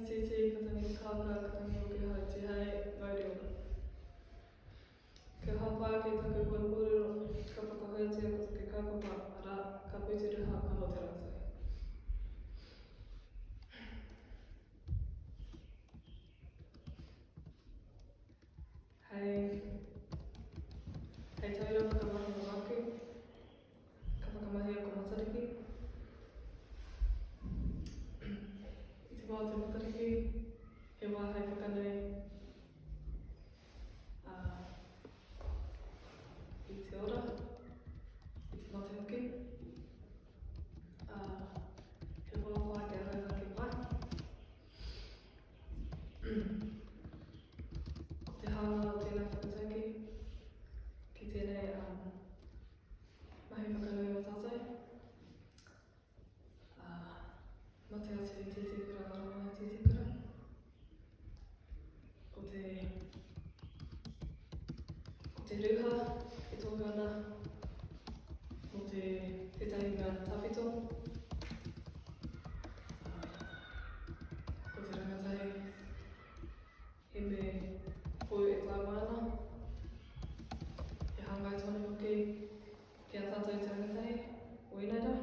te te ka tangi kāka, ka tangi o ki hai te hei, mauri ora. Ka hapa ki taku kōrero, ka whakahoatia ko te kaupapa, ara ka pūturu hapa ho te rātai. Hei taura whakamahi o aku, ka whakamahi o ko Matariki. I te wā te Matariki, he wāhei whakanui i te ora, i te mate hoki. He wā whai te arauhaki pai. Ko te hānga o tēnei whakatauki, ki tēnei mahi whakanui o tātou. Mate atu i Titikura, aroha i Titikura. Ko te ruha e tōku ana, mo te whetahinga tawhito. Ko te rangatahi, he me pō e tāua ana. He hangai tonu hoki ki a tātou te rangatahi, o Inaira.